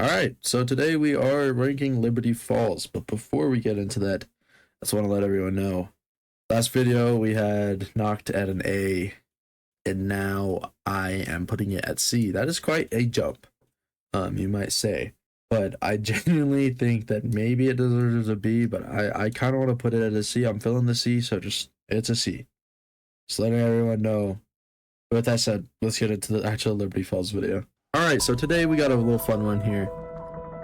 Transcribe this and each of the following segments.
Alright, so today we are ranking Liberty Falls, but before we get into that, I just want to let everyone know. Last video we had knocked at an A, and now I am putting it at C. That is quite a jump, you might say. But I genuinely think that maybe it deserves a B, but I kind of want to put it at a C. I'm feeling the C, so it's a C. Just letting everyone know. With that said, let's get into the actual Liberty Falls video. Alright, so today we got a little fun one here.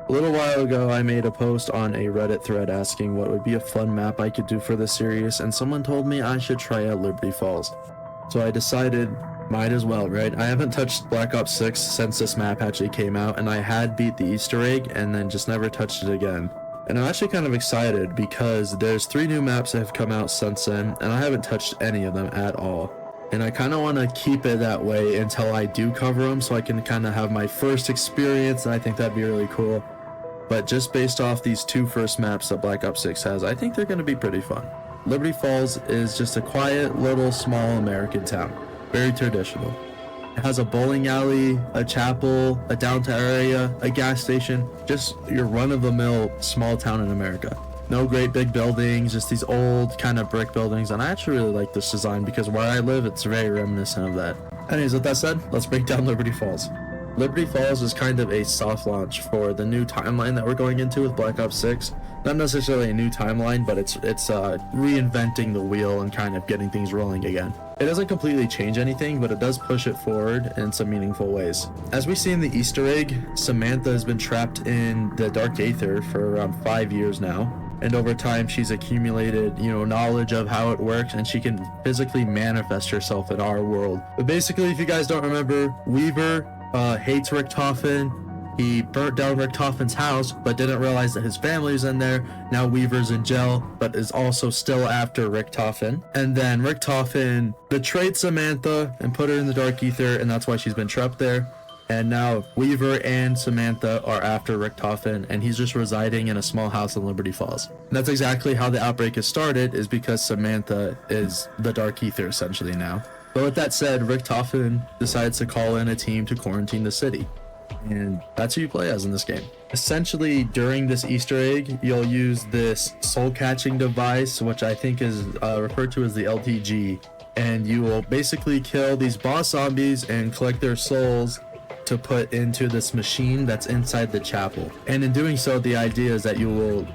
A little while ago, I made a post on a Reddit thread asking what would be a fun map I could do for this series, and someone told me I should try out Liberty Falls. So I decided, might as well, right? I haven't touched Black Ops 6 since this map actually came out, and I had beat the Easter egg and then just never touched it again. And I'm actually kind of excited because there's 3 new maps that have come out since then, and I haven't touched any of them at all. And I kind of want to keep it that way until I do cover them, so I can kind of have my first experience, and I think that'd be really cool. But just based off these 2 first maps that Black Ops 6 has, I think they're going to be pretty fun. Liberty Falls is just a quiet, little, small American town. Very traditional. It has a bowling alley, a chapel, a downtown area, a gas station, just your run-of-the-mill small town in America. No great big buildings, just these old kind of brick buildings, and I actually really like this design because where I live, it's very reminiscent of that. Anyways, with that said, let's break down Liberty Falls. Liberty Falls is kind of a soft launch for the new timeline that we're going into with Black Ops 6. Not necessarily a new timeline, but it's reinventing the wheel and kind of getting things rolling again. It doesn't completely change anything, but it does push it forward in some meaningful ways. As we see in the Easter egg, Samantha has been trapped in the Dark Aether for around 5 years now. And over time, she's accumulated, knowledge of how it works, and she can physically manifest herself in our world. But basically, if you guys don't remember, Weaver hates Richtofen. He burnt down Richtofen's house, but didn't realize that his family's in there. Now Weaver's in jail, but is also still after Richtofen. And then Richtofen betrayed Samantha and put her in the Dark Aether, and that's why she's been trapped there. And now Weaver and Samantha are after Richtofen, and he's just residing in a small house in Liberty Falls. And that's exactly how the outbreak has started, is because Samantha is the Dark Aether essentially now. But with that said, Richtofen decides to call in a team to quarantine the city. And that's who you play as in this game. Essentially, during this Easter egg, you'll use this soul-catching device, which I think is referred to as the LTG. And you will basically kill these boss zombies and collect their souls to put into this machine that's inside the chapel. And in doing so, the idea is that you will,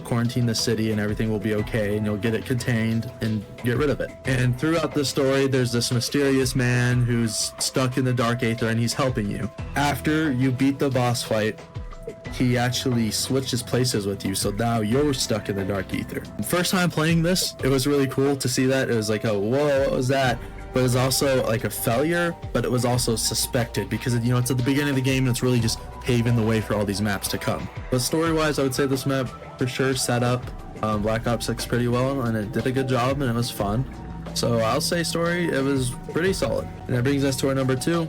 quarantine the city and everything will be okay, and you'll get it contained and get rid of it. And throughout the story, there's this mysterious man who's stuck in the Dark Aether, and he's helping you. After you beat the boss fight, he actually switches places with you, so now you're stuck in the Dark Aether. First time playing this, it was really cool to see that. It was like, oh, whoa, what was that? But it was also like a failure, but it was also suspected because it's at the beginning of the game and it's really just paving the way for all these maps to come. But story-wise, I would say this map for sure set up Black Ops 6 pretty well, and it did a good job and it was fun. So I'll say story, it was pretty solid. And that brings us to our number 2.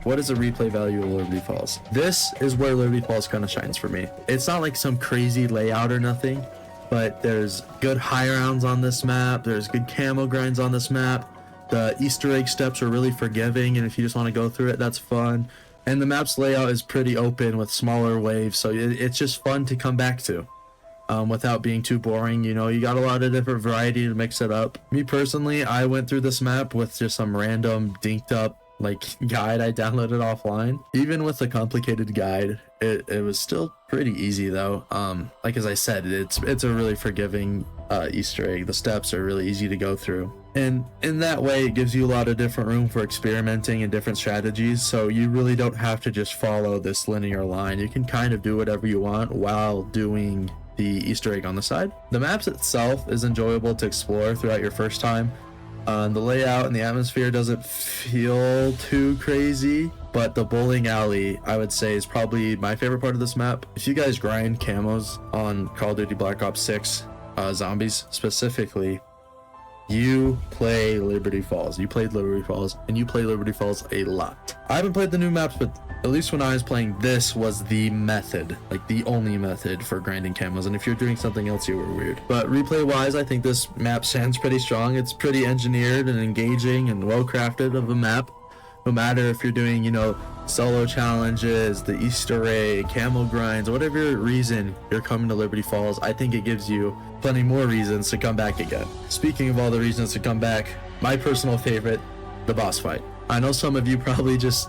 What is the replay value of Liberty Falls? This is where Liberty Falls kind of shines for me. It's not like some crazy layout or nothing, but there's good high rounds on this map. There's good camo grinds on this map. The Easter egg steps are really forgiving, and if you just want to go through it, that's fun. And the map's layout is pretty open with smaller waves, so it's just fun to come back to without being too boring. You got a lot of different variety to mix it up. Me personally, I went through this map with just some random dinked up guide I downloaded offline. Even with a complicated guide, it was still pretty easy though. As I said, it's a really forgiving Easter egg. The steps are really easy to go through, and in that way it gives you a lot of different room for experimenting and different strategies, so you really don't have to just follow this linear line. You can kind of do whatever you want while doing the Easter egg on the side. The maps itself is enjoyable to explore throughout your first time. The layout and the atmosphere doesn't feel too crazy, but the bowling alley, I would say, is probably my favorite part of this map. If you guys grind camos on Call of Duty Black Ops 6 zombies specifically, you play Liberty Falls. You played Liberty Falls, and you play Liberty Falls a lot. I haven't played the new maps, but at least when I was playing, this was the method, the only method for grinding camos. And if you're doing something else, you were weird. But replay wise, I think this map stands pretty strong. It's pretty engineered and engaging and well crafted of a map. No matter if you're doing, solo challenges, the Easter egg, camel grinds, whatever reason you're coming to Liberty Falls, I think it gives you plenty more reasons to come back again. Speaking of all the reasons to come back, my personal favorite, the boss fight. I know some of you probably just,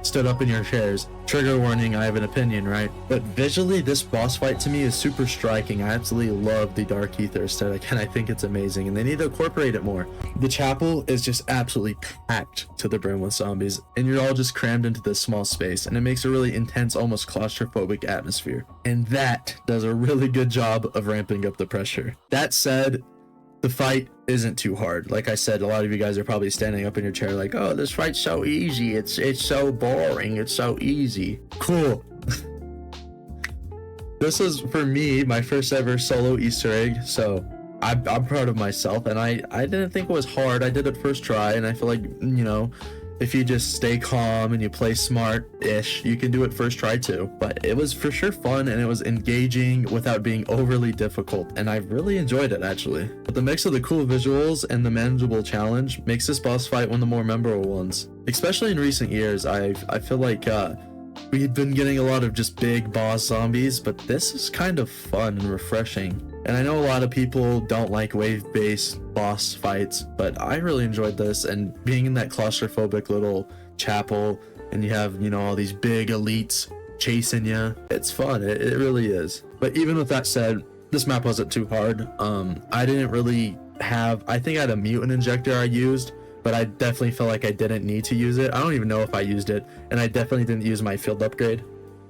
stood up in your chairs. Trigger warning, I have an opinion, right? But visually, this boss fight to me is super striking. I absolutely love the Dark Ether aesthetic, and I think it's amazing, and they need to incorporate it more. The chapel is just absolutely packed to the brim with zombies, and you're all just crammed into this small space, and it makes a really intense, almost claustrophobic atmosphere. And that does a really good job of ramping up the pressure. That said, the fight isn't too hard. Like I said, a lot of you guys are probably standing up in your chair like, oh, this fight's so easy. It's so boring. It's so easy. Cool. This is, for me, my first ever solo Easter egg, so I'm proud of myself, and I didn't think it was hard. I did it first try, and I feel like, if you just stay calm and you play smart-ish, you can do it first try too. But it was for sure fun, and it was engaging without being overly difficult, and I really enjoyed it actually. But the mix of the cool visuals and the manageable challenge makes this boss fight one of the more memorable ones. Especially in recent years, I feel like we've been getting a lot of just big boss zombies, but this is kind of fun and refreshing. And I know a lot of people don't like wave-based boss fights, but I really enjoyed this, and being in that claustrophobic little chapel, and you have, all these big elites chasing you, it's fun. It really is. But even with that said, this map wasn't too hard. I didn't really have, I think I had a mutant injector I used, but I definitely felt like I didn't need to use it. I don't even know if I used it, and I definitely didn't use my field upgrade.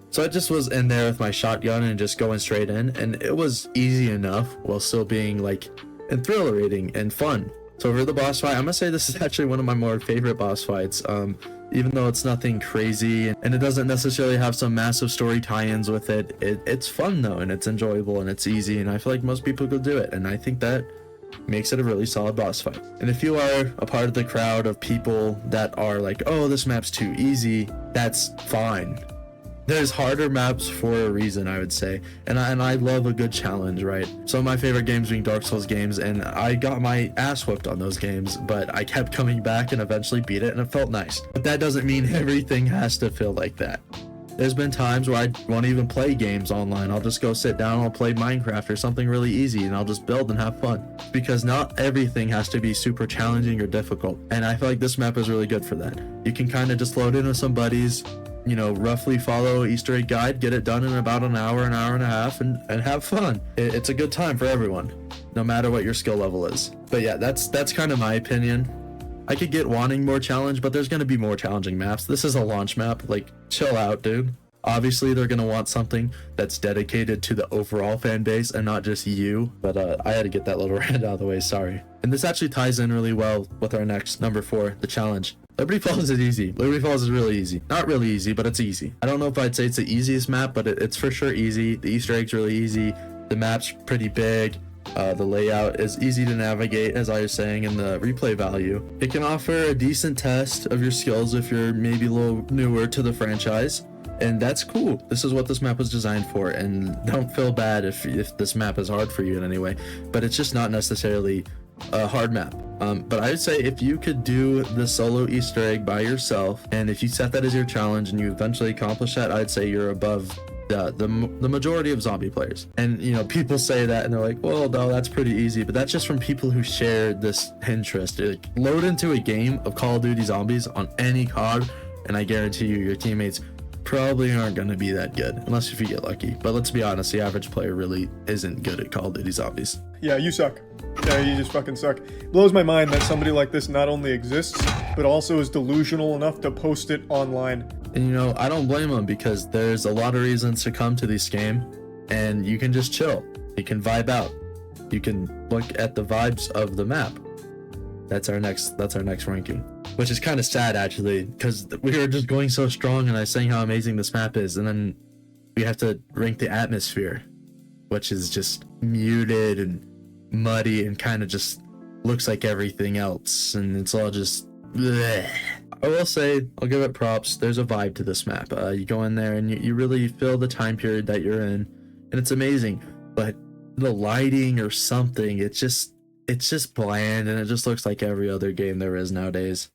So I just was in there with my shotgun and just going straight in, and it was easy enough while still being exhilarating and fun. So for the boss fight, I'm gonna say this is actually one of my more favorite boss fights. Even though it's nothing crazy and it doesn't necessarily have some massive story tie-ins with it, it's fun though, and it's enjoyable and it's easy, and I feel like most people could do it, and I think that makes it a really solid boss fight. And if you are a part of the crowd of people that are like, oh, this map's too easy, that's fine. There's harder maps for a reason, I would say, and I love a good challenge, right? Some of my favorite games being Dark Souls games, and I got my ass whooped on those games, but I kept coming back and eventually beat it, and it felt nice. But that doesn't mean everything has to feel like that. There's been times where I won't even play games online. I'll just go sit down, I'll play Minecraft or something really easy, and I'll just build and have fun. Because not everything has to be super challenging or difficult, and I feel like this map is really good for that. You can kind of just load in with some buddies, roughly follow Easter egg guide, get it done in about an hour and a half, and have fun. It's a good time for everyone, no matter what your skill level is. But yeah, that's kind of my opinion. I could get wanting more challenge, but there's going to be more challenging maps. This is a launch map. Chill out, dude. Obviously, they're going to want something that's dedicated to the overall fan base and not just you. But I had to get that little rant out of the way, sorry. And this actually ties in really well with our next, number 4, the challenge. Liberty Falls is easy. Liberty Falls is really easy. Not really easy, but it's easy. I don't know if I'd say it's the easiest map, but it's for sure easy. The Easter egg's really easy. The map's pretty big. The layout is easy to navigate, as I was saying, and the replay value. It can offer a decent test of your skills if you're maybe a little newer to the franchise, and that's cool. This is what this map was designed for, and don't feel bad if this map is hard for you in any way, but it's just not necessarily a hard map. But I would say if you could do the solo Easter egg by yourself, and if you set that as your challenge and you eventually accomplish that, I'd say you're above the majority of zombie players. And people say that and they're like, well, no, that's pretty easy, but that's just from people who share this interest. Load into a game of Call of Duty Zombies on any COD, and I guarantee you your teammates probably aren't going to be that good, unless if you get lucky. But let's be honest, the average player really isn't good at Call of Duty Zombies. Yeah, you suck. Yeah, you just fucking suck. It blows my mind that somebody like this not only exists, but also is delusional enough to post it online. And I don't blame them, because there's a lot of reasons to come to this game, and you can just chill. You can vibe out. You can look at the vibes of the map. That's our next ranking, which is kind of sad actually, because we were just going so strong and I was saying how amazing this map is, and then we have to rank the atmosphere, which is just muted and muddy and kind of just looks like everything else, and it's all just bleh. I will say, I'll give it props. There's a vibe to this map. You go in there and you really feel the time period that you're in, and it's amazing. But the lighting or something, it's just bland, and it just looks like every other game there is nowadays.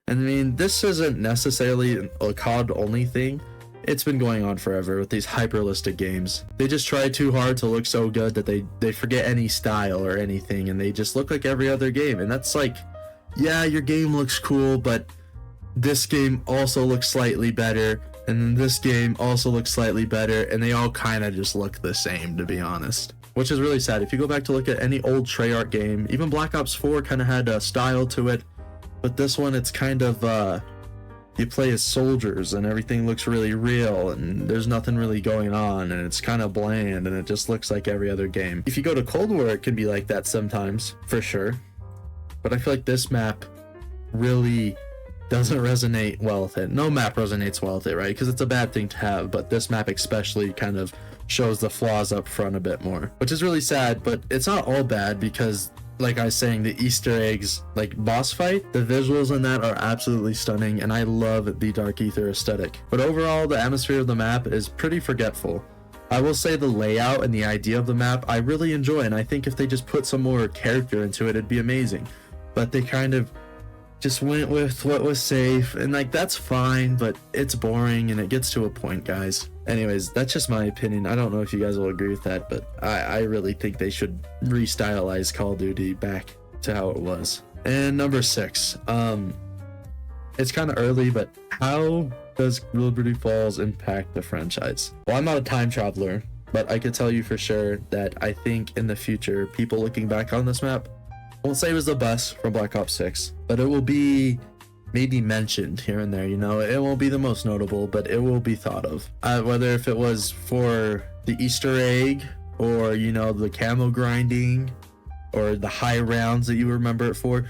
And I mean, this isn't necessarily a COD only thing. It's been going on forever with these hyper-realistic games. They just try too hard to look so good that they forget any style or anything, and they just look like every other game. And that's like, yeah, your game looks cool, but this game also looks slightly better, and then this game also looks slightly better, and they all kind of just look the same, to be honest. Which is really sad. If you go back to look at any old Treyarch game, even Black Ops 4 kind of had a style to it, but this one, it's kind of, you play as soldiers and everything looks really real and there's nothing really going on and it's kind of bland and it just looks like every other game. If you go to Cold War, it can be like that sometimes, for sure. But I feel like this map really doesn't resonate well with it. No map resonates well with it, right? Because it's a bad thing to have, but this map especially kind of shows the flaws up front a bit more, which is really sad, but it's not all bad because, like I was saying, the Easter eggs, like boss fight, the visuals in that are absolutely stunning, and I love the Dark Ether aesthetic. But overall, the atmosphere of the map is pretty forgetful. I will say the layout and the idea of the map I really enjoy, and I think if they just put some more character into it, it'd be amazing. But they kind of just went with what was safe, and like that's fine, but it's boring and it gets to a point, guys. Anyways, that's just my opinion. I don't know if you guys will agree with that, but I really think they should restylize Call of Duty back to how it was. And number 6, it's kind of early, but how does Liberty Falls impact the franchise? Well, I'm not a time traveler, but I could tell you for sure that I think in the future, people looking back on this map, I won't say it was the best from Black Ops 6, but it will be maybe mentioned here and there. You know, it won't be the most notable, but it will be thought of. Whether if it was for the Easter egg or, you know, the camo grinding or the high rounds that you remember it for,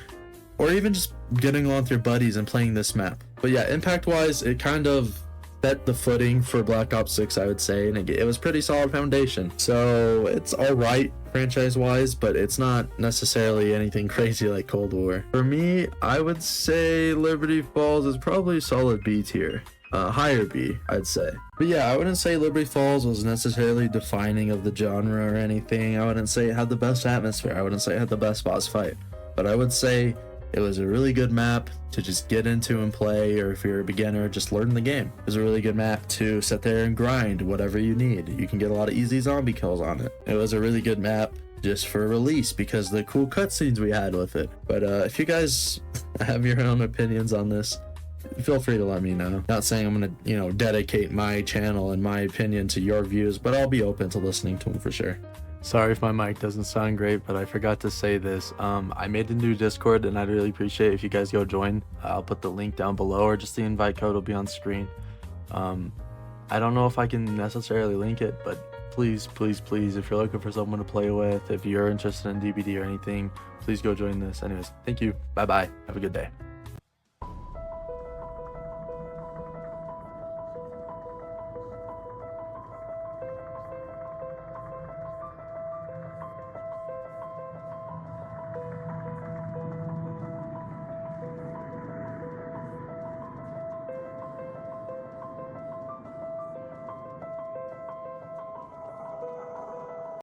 or even just getting along with your buddies and playing this map. But yeah, impact wise, it kind of set the footing for Black Ops 6, I would say, and it was pretty solid foundation. So it's all right franchise wise, but it's not necessarily anything crazy like Cold War. For me, I would say Liberty Falls is probably solid B tier. Higher B, I'd say. But yeah, I wouldn't say Liberty Falls was necessarily defining of the genre or anything. I wouldn't say it had the best atmosphere. I wouldn't say it had the best boss fight. But I would say it was a really good map to just get into and play, or if you're a beginner, just learn the game. It was a really good map to sit there and grind whatever you need. You can get a lot of easy zombie kills on it. It was a really good map just for release because the cool cutscenes we had with it. But if you guys have your own opinions on this, feel free to let me know. Not saying I'm gonna, you know, dedicate my channel and my opinion to your views, but I'll be open to listening to them for sure. Sorry if my mic doesn't sound great, but I forgot to say this. I made a new Discord, and I'd really appreciate if you guys go join. I'll put the link down below, or just the invite code will be on screen. I don't know if I can necessarily link it, but please, please, please, if you're looking for someone to play with, if you're interested in DBD or anything, please go join this. Anyways, thank you. Bye-bye. Have a good day.